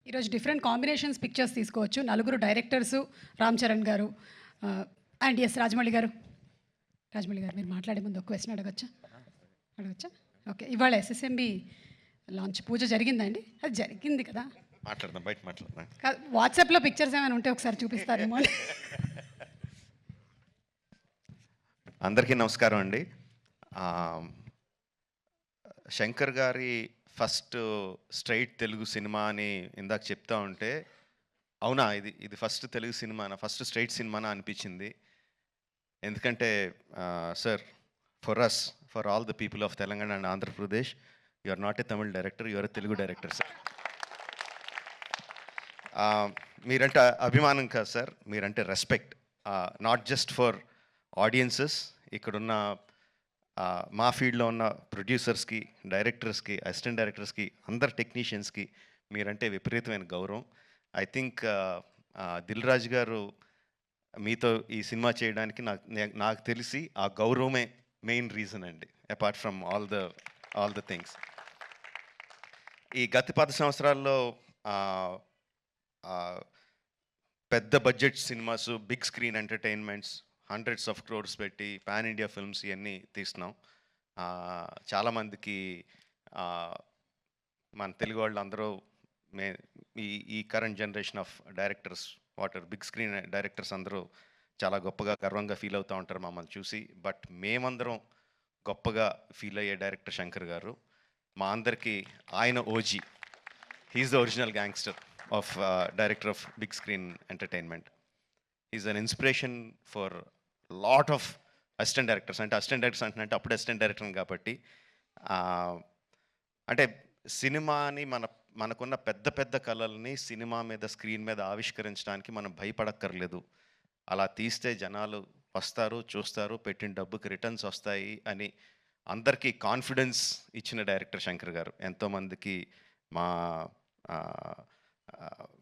ఈరోజు different combinations pictures తీసుకోవచ్చు. నలుగురు డైరెక్టర్సు రామ్ చరణ్ గారు అండ్ ఎస్ రాజమౌళి గారు. రాజమౌళి గారు మీరు మాట్లాడే ముందు ఒక క్వశ్చన్ అడగచ్చా? అడగచ్చా? ఓకే. ఇవాళ ఎస్ఎస్ఎంబి లాంచ్ పూజ జరిగిందండి? అది జరిగింది కదా? మాట్లాడదాం, బయట మాట్లాడదాం. వాట్సాప్లో పిక్చర్స్ ఏమైనా ఉంటే ఒకసారి చూపిస్తారేమో అని. అందరికీ నమస్కారం అండి. శంకర్ గారి ఫస్ట్ స్ట్రైట్ తెలుగు సినిమా అని ఇందాక చెప్తా ఉంటే, అవునా ఇది ఫస్ట్ తెలుగు సినిమానా, ఫస్ట్ స్ట్రైట్ సినిమానా అనిపించింది. ఎందుకంటే sir, for all the people of Telangana and Andhra Pradesh, you are not a Tamil director, you are a Telugu director sir. మీరంటే అభిమానం కాదు సార్, మీరంటే respect. Not just for audiences, ఇక్కడున్న మా ఫీల్డ్లో ఉన్న ప్రొడ్యూసర్స్కి, డైరెక్టర్స్కి, అసిస్టెంట్ డైరెక్టర్స్కి, అందరు టెక్నీషియన్స్కి మీరంటే విపరీతమైన గౌరవం. ఐ థింక్ దిల్ రాజు గారు మీతో ఈ సినిమా చేయడానికి నాకు తెలిసి ఆ గౌరవమే మెయిన్ రీజన్ అండి, apart from all the things. ఈ గత 10 సంవత్సరాల్లో పెద్ద budget cinemas, big screen entertainments, hundreds of crores పెట్టి పాన్ ఇండియా ఫిల్మ్స్ ఇవన్నీ తీస్తున్నాం. చాలామందికి మన తెలుగు వాళ్ళు అందరూ ఈ current generation of directors, big screen directors అందరూ చాలా గొప్పగా గర్వంగా ఫీల్ అవుతూ ఉంటారు మమ్మల్ని చూసి. బట్ మేమందరం గొప్పగా ఫీల్ అయ్యే డైరెక్టర్ శంకర్ గారు. మా అందరికీ ఆయన OG. He's the original gangster of director of big screen entertainment. Is an inspiration for lot of assistant directors. అంటే అసిస్టెంట్ డైరెక్టర్స్ అంటే అప్పుడు అసిస్టెంట్ డైరెక్టర్ కాబట్టి, అంటే సినిమాని మనకున్న పెద్ద పెద్ద కళల్ని సినిమా మీద, స్క్రీన్ మీద ఆవిష్కరించడానికి మనం భయపడక్కర్లేదు. అలా తీస్తే జనాలు వస్తారు, చూస్తారు, పెట్టిన డబ్బుకి రిటర్న్స్ వస్తాయి అని అందరికీ కాన్ఫిడెన్స్ ఇచ్చిన డైరెక్టర్ శంకర్ గారు. ఎంతోమందికి మా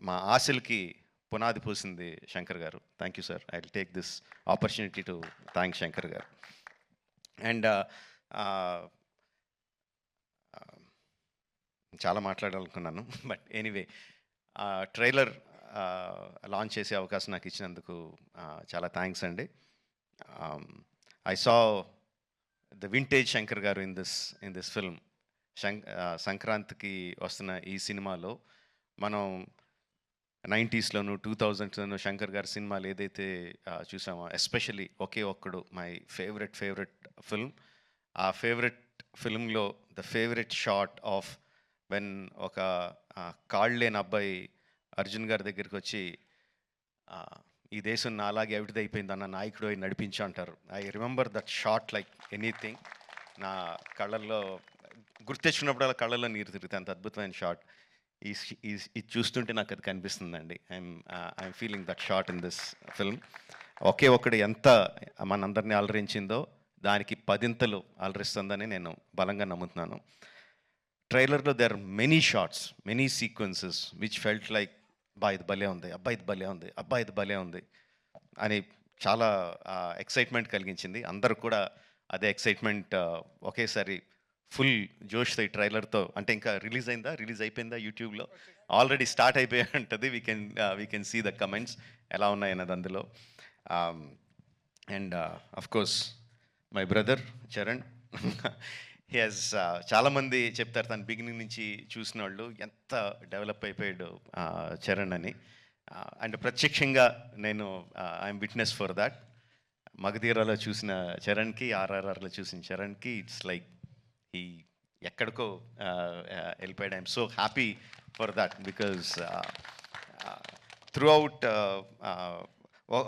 మా ఆశలకి పునాది పూసింది శంకర్ గారు. Thank you sir. I will take this opportunity to thank Shankar గారు. అండ్ చాలా మాట్లాడాలనుకున్నాను, బట్ ఎనీవే, ట్రైలర్ లాంచ్ చేసే అవకాశం నాకు ఇచ్చినందుకు చాలా థ్యాంక్స్ అండి. I saw the vintage Shankar గారు ఇన్ దిస్ ఫిల్మ్. సంక్రాంతికి వస్తున్న ఈ సినిమాలో మనం 90స్లోను 2000స్లోను శంకర్ గారి సినిమాలు ఏదైతే చూసామో, especially Oke Okkadu my favourite film. ఆ ఫేవరెట్ ఫిల్మ్లో the favourite shot of when ఒక కాళ్ళు లేని అబ్బాయి అర్జున్ గారి దగ్గరికి వచ్చి, ఈ దేశం నాలాగే అవిటిదైపోయింది అన్న నాయకుడు నడిపించు అంటారు. I remember that shot like anything. నా కళ్ళల్లో గుర్తెచ్చినప్పుడు అలా కళ్ళల్లో నీరు తిరుగుతాయి, అంత అద్భుతమైన షాట్. ఇది చూస్తుంటే నాకు అది కనిపిస్తుందండి. I'm feeling that shot in this film. Oke Okkadu ఎంత మనందరినీ అలరించిందో దానికి 10 అలరిస్తుందని నేను బలంగా నమ్ముతున్నాను. ట్రైలర్లో there are many shots, many sequences which felt like, ఇది భలే ఉంది, ఇది భలే ఉంది, ఇది భలే ఉంది అని చాలా ఎక్సైట్మెంట్ కలిగించింది. అందరూ కూడా అదే ఎక్సైట్మెంట్ ఒకేసారి ఫుల్ జోష్తో ఈ ట్రైలర్తో. అంటే ఇంకా రిలీజ్ అయిపోయిందా యూట్యూబ్లో? ఆల్రెడీ స్టార్ట్ అయిపోయి ఉంటుంది. We can see the comments ఎలా ఉన్నాయన్నది అందులో. And of course my brother Charan. He has, చాలామంది చెప్తారు తను బిగినింగ్ నుంచి చూసిన వాళ్ళు ఎంత డెవలప్ అయిపోయాడు చరణ్ అని. అండ్ ప్రత్యక్షంగా నేను ఐఎమ్ విట్నెస్ ఫర్ దాట్. మగధీరాలో చూసిన చరణ్కి, ఆర్ఆర్ఆర్లో చూసిన చరణ్కి ఇట్స్ లైక్ ఈ ఎక్కడికో వెళ్ళిపోయాడు. I'm so happy for that because through out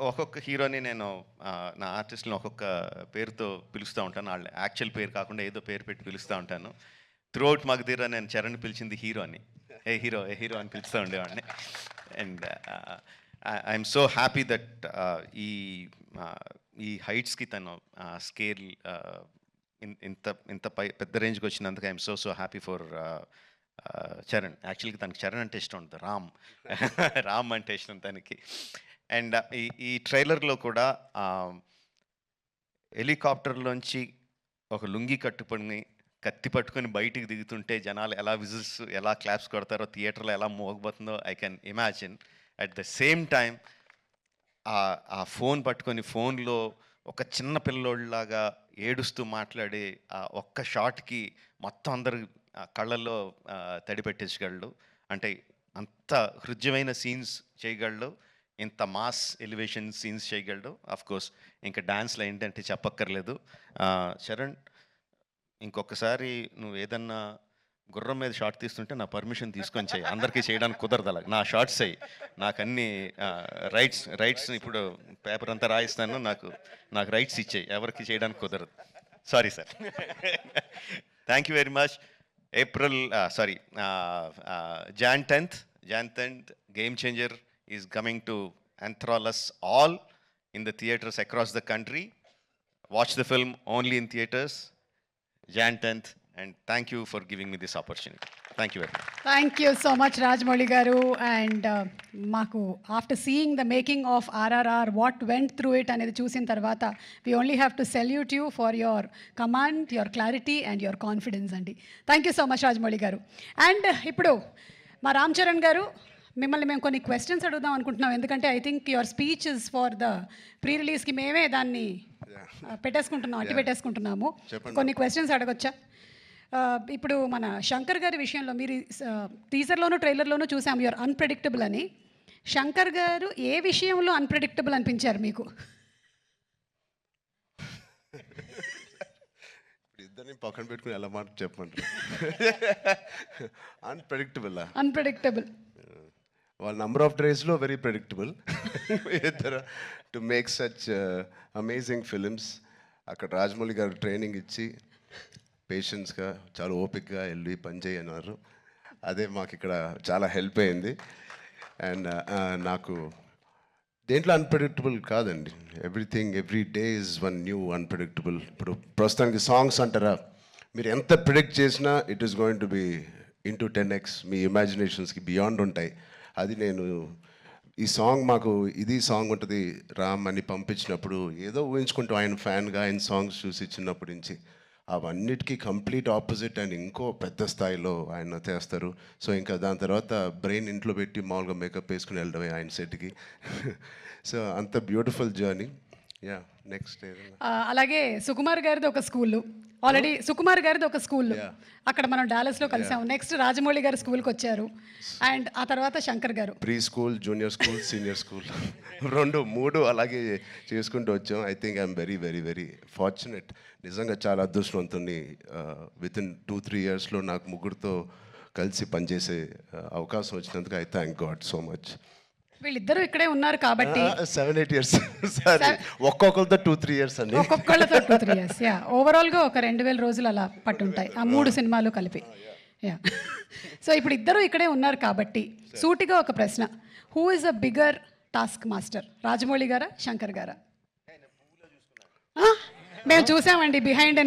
ఒక్కొక్క హీరోని నేను నా ఆర్టిస్ట్ని ఒక్కొక్క పేరుతో పిలుస్తూ ఉంటాను. వాళ్ళ యాక్చువల్ పేరు కాకుండా ఏదో పేరు పెట్టి పిలుస్తూ ఉంటాను. త్రూ అవుట్ మగధీరా నేను చరణ్ పిలిచింది హీరో అని, ఏ హీరో అని పిలుస్తూ ఉండేవాడిని. And I'm so happy that ఈ హైట్స్కి తను స్కేల్ ఇంత పెద్ద రేంజ్కి వచ్చినందుకు I'm so happy for Charan. యాక్చువల్గా తనకి చరణ్ అంటే ఇష్టం ఉంటుంది, రామ్ అంటే ఇష్టం తనకి. అండ్ ఈ ట్రైలర్లో కూడా హెలికాప్టర్లోంచి ఒక లుంగి కట్టుకొని కత్తి పట్టుకొని బయటికి దిగుతుంటే జనాలు ఎలా విజిల్స్ ఎలా క్లాప్స్ కొడతారో థియేటర్లో ఎలా మోగబోతుందో I can imagine. At the same time ఆ ఫోన్ పట్టుకొని ఫోన్లో ఒక చిన్న పిల్లోళ్ళలాగా ఏడుస్తూ మాట్లాడే ఆ ఒక్క షాట్కి మొత్తం అందరు కళ్ళల్లో తడి పెట్టేసగలడు. అంటే అంత హృద్యమైన సీన్స్ చేయగలడు, ఇంత మాస్ ఎలివేషన్ సీన్స్ చేయగలడు. ఆఫ్ కోర్స్ ఇంకా డాన్స్లో ఏంటంటే చెప్పక్కర్లేదు. చరణ్, ఇంకొకసారి నువ్వు ఏదన్నా గుర్రం మీద షార్ట్ తీస్తుంటే నా పర్మిషన్ తీసుకొని చేయి. అందరికీ చేయడానికి కుదరదు అలా. నా షార్ట్స్ అయ్యి నాకు అన్ని రైట్స్ ఇప్పుడు పేపర్ అంతా రాయిస్తాను. నాకు రైట్స్ ఇచ్చేయి, ఎవరికి చేయడానికి కుదరదు. Sorry sir. Thank you very much. Jan 10th, Game Changer is coming to enthrall us all in the theatres across the country. Watch the film only in theatres, Jan 10th, and thank you for giving me this opportunity. Thank you very much. Thank you so much Rajamouli garu. And మాకు after seeing the making of RRR what went through it అనేది చూసిన తర్వాత we only have to salute you for your command, your clarity and your confidence అండి. Thank you so much Rajamouli garu. And ఇప్పుడు మా రామ్ చరణ్ గారు, మిమ్మల్ని మేము కొన్ని క్వశ్చన్స్ అడుగుదాం అనుకుంటున్నాం. ఎందుకంటే I think your speech is for the pre రిలీజ్కి మేమే దాన్ని పెట్టేసుకుంటున్నాము. కొన్ని క్వశ్చన్స్ అడగొచ్చా? ఇప్పుడు మన శంకర్ గారి విషయంలో మీరు టీజర్లోనూ ట్రైలర్లోనూ చూసాం యూఆర్ అన్ప్రెడిక్టబుల్ అని. శంకర్ గారు ఏ విషయంలో అన్ప్రెడిక్టబుల్ అనిపించారు మీకు? ఇద్దరిని పక్కన పెట్టుకుని ఎలా మాట చెప్పంటారు. అన్ప్రెడిక్టబుల్ వాళ్ళ నంబర్ ఆఫ్ డేస్లో వెరీ ప్రెడిక్టబుల్. ఇద్దరు to make such amazing films. అక్కడ రాజమౌళి గారు ట్రైనింగ్ ఇచ్చి పేషెన్స్గా చాలా ఓపిక్గా వెళ్ళి పనిచేయి అన్నారు. అదే మాకు ఇక్కడ చాలా హెల్ప్ అయింది. అండ్ నాకు దేంట్లో అన్ప్రెడిక్టబుల్ కాదండి. Every day is one new unpredictable. ఇప్పుడు ప్రస్తుతానికి సాంగ్స్ అంటారా, మీరు ఎంత ప్రిడిక్ట్ చేసినా it is going to be into 10x. మీ ఇమాజినేషన్స్కి బియాండ్ ఉంటాయి. అది నేను ఈ సాంగ్ మాకు ఇది సాంగ్ ఉంటుంది రామ్ అని పంపించినప్పుడు ఏదో ఊహించుకుంటూ ఆయన ఫ్యాన్గా ఆయన సాంగ్స్ చూసి చిన్నప్పటి నుంచి అవన్నిటికీ కంప్లీట్ ఆపోజిట్ అండ్ ఇంకో పెద్ద స్థాయిలో ఆయన చేస్తారు. సో ఇంకా దాని తర్వాత బ్రెయిన్ ఇంట్లో పెట్టి మామూలుగా మేకప్ వేసుకుని వెళ్ళడమే ఆయన సెట్కి. సో అంత బ్యూటిఫుల్ జర్నీ. యా నెక్స్ట్ అలాగే సుకుమార్ గారిది ఒక స్కూల్, ఆల్రెడీ సుకుమార్ గారిది ఒక స్కూల్, అక్కడ మనం డాలస్లో కలిసాము. నెక్స్ట్ రాజమౌళి గారు స్కూల్కి వచ్చారు. అండ్ ఆ తర్వాత శంకర్ గారు pre school, junior school, senior school 2-3 అలాగే చేసుకుంటూ వచ్చాం. I think I'm very very very fortunate. నిజంగా చాలా అదృష్టవంతుని. వితిన్ 2-3 ఇయర్స్లో నాకు ముగ్గురితో కలిసి పనిచేసే అవకాశం వచ్చినందుకు I thank God so much. వీళ్ళిద్దరూ ఇక్కడే ఉన్నారు కాబట్టి 7-8 ఇయర్స్ సారీ, ఒక్కొక్కరితో 2-3 ఇయర్స్ అండి. ఒక్కొక్కళ్ళతో 2-3 ఇయర్స్. యా, ఓవరాల్గా ఒక 2000 రోజులు అలా పట్టుంటాయి ఆ 3 సినిమాలు కలిపి. యా. సో ఇప్పుడు ఇద్దరు ఇక్కడే ఉన్నారు కాబట్టి సూటిగా ఒక ప్రశ్న, who is a bigger task master, Rajamouli గారా శంకర్ గారా? మేము చూసామండి బిహైండ్